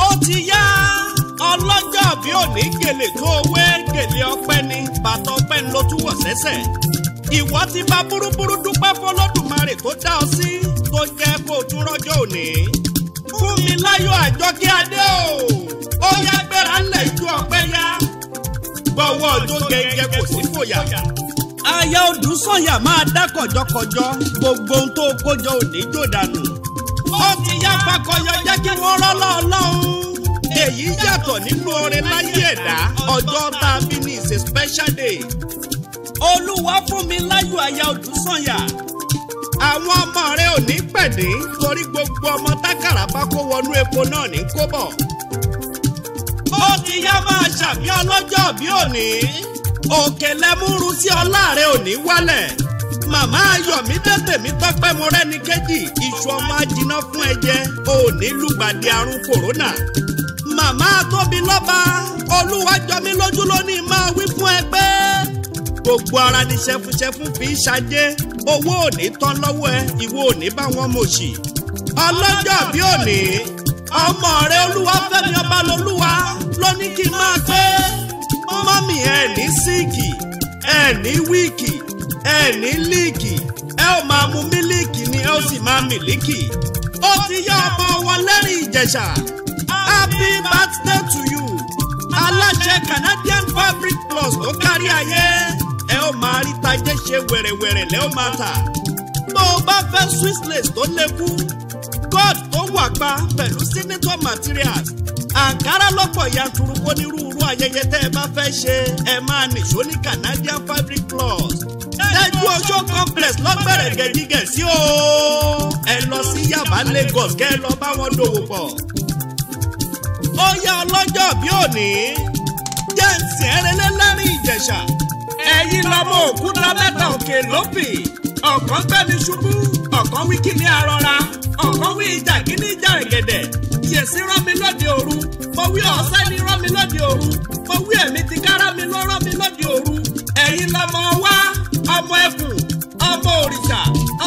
ó ti yá ọlọ́jọ́ bí òní gèlè tó wé gèlè ọpẹ́ ni bàtà ọpẹ́ ni ló tún wọ̀ sẹ́sẹ̀. ìwọ ti bá búrúburú dúpẹ́ fọlọ́dùmarè tó dá ọ sí tó jẹ́ kó o tún rọ́jọ́ òní. Fúnmiláyọ̀ Àjọkẹ́ Adé ó yá gbéra ńlẹ̀ ijó ọpẹ́ yá. gbọ́wọ́ ọjọ́ gẹ́gẹ́ kò sí fòyà. aya Odùsànyà máa dá kọ̀jọ̀kọ̀jọ̀ gbogbo ohun tó kójọ òní jò dànù. ó ti yá fakọyọ jẹ́ kí wọ́n rọ́lọ́ ọlọ́run. èyí yàtọ̀ nínú oore láyé ẹ̀dá ọjọ́ tá a bí ní is a special day. Olúwa Fúnmiláyọ̀ aya Odùsànyà. àwọn ọmọ rẹ ò ní pẹ̀dé torí gbogbo ọmọ tákàrà bá kó wọnú epo náà ní kó bọ̀. ó ti yá máa ṣàbí ọlọ́jọ́ bí òní. òkè lẹ́múrú sí ọlá rẹ òní wálẹ̀. màmá Ayọ̀mídé Tèmítọ́pẹ́ Mọ́rẹ́níkejì iṣu ọmọ ajiná fún ẹ̀jẹ̀ òní lùgbàdì àrùn kòrónà. màmá Tóbilọ́ba Olúwajọmílójú ló ní máa wí fún ẹ pé gbogbo ara ní ṣẹfúṣẹfú fi ṣàjẹ owó òní tán lọ́wọ́ ẹ ìwọ òní bá wọn mọ̀ọ́sì. ọlọ́jọ́ bí òní ọmọ rẹ Olúwafẹ́mi Ọbalolúwa ló ní kí n máa pé mọ́mì ẹ̀ ní síìkì ẹ̀ ní wíìkì ẹ̀ ní líìkì ẹ ó máa mu mílíìkì ni ẹ ó sì máa mìlíkì. ó ti yá ọmọ wọn lẹ́rìn Ìjẹ̀ṣà. happy birthday to you. aláṣẹ Canadian Fabric Plus tó kárí ayé ẹ ó máa rí tajé ṣe wẹ̀rẹ̀wẹ̀rẹ̀ lẹ́ ó máa tà. tó o bá fẹ́ Swiss lace tó lékú gold tó wà pa pẹ̀lú signature materials àǹkárá lọ́pọ̀ yanturu onírúurú ayẹyẹ tẹ́ ẹ bá fẹ́ ṣe ẹ máa nìṣó ní Canadian Fabric Plus. Tẹ́jú Oṣó complex lọ́gbẹ̀rẹ̀ gẹ̀gígẹ̀ sí o. ẹ lọ sí Yaba Lagos kẹ́ ẹ lọ bá wọn dòwò pọ̀. ó yá ọlọ́jọ́ bí òní jẹ́ǹsì ẹrẹ́lẹ́ lẹ́rìn Ìjẹ̀ṣà. ẹ̀yin lọ́mọ òkúta mẹ́ta òkè lópì. ọ̀kan gbẹ́ni ṣubú ọ̀kan wí kí ní arọra ọ̀kan wí ìjà kí ní ìjà rẹ̀gẹ̀dẹ̀. yèsí rán mi lóde òru mo wí ọ̀sẹ́ ni rán mi lóde òru mo wí ẹ̀mí ti kára mi ló rán mi lóde òru. ẹ̀yin lọ́mọ wá ọmọ ẹkùn ọmọ òrìṣà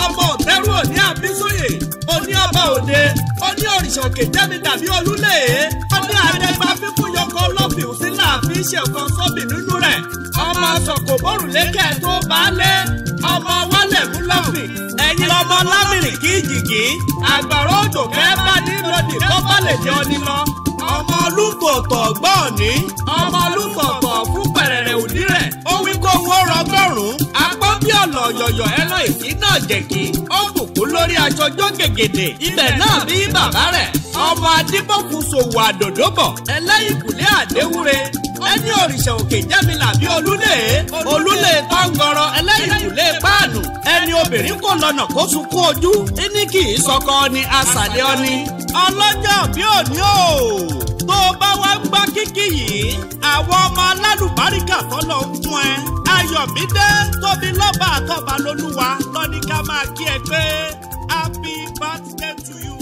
ọmọ òtẹ́rù òní àbísóyè òní ọba òde òní òrìṣà òkè jẹ́mi dàbí olúlé òní àdẹ́gbà fífún yọkọ olófin òsì láàfin ṣe ọ̀kan sọ́bì nínú rẹ̀ ọmọ sọ̀kò bórùlékè tó bá lé ọmọ wálẹ̀ mú lọ́fìn. ẹ̀yin lọ́mọ lámìrìn kí jìgì àgbàrá òjò kẹ́ bá ní lòdì kó bá lè jẹ́ ọ ní lọ. ọmọ olùkọ̀tọ̀ gbọ́ọ̀ ní ọmọ olùkọ̀tọ̀ fún pẹ̀rẹ̀rẹ̀ òdì rẹ̀ ó wí kó wó rọgọ́rùn-ún apọ́ bí ọ̀lọ̀ yọ̀yọ̀ ẹ̀rọ ìkí náà jẹ̀kí ó bùkún lórí aṣọjọ́ gègèdè ibẹ̀ náà bí bàbá rẹ̀ ọmọ adébọ̀kun ṣòwò àdòdóbọ̀ ẹlẹ́yìnkùlé àdéwúre ẹni òrìṣà òkè jẹ́milà bí olúlé tọ́ngọrọ ẹlẹ́yìnkùlé páànù ẹni obìnrin kò lọ́nà kó sunkún ojú ní kì í sọkọ ni àṣàlẹ̀ ọni. ọlọ́jọ́ bí òní o tó o bá wá gbá kíkì yìí àwọn ọmọ alálùbáríkà tọ́lọ̀ ń fún ẹ Ayọ̀mídé Tóbilọ́ba àtọ́balolúwa lọ́ní ká máa kí ẹ pé happy birthday to you.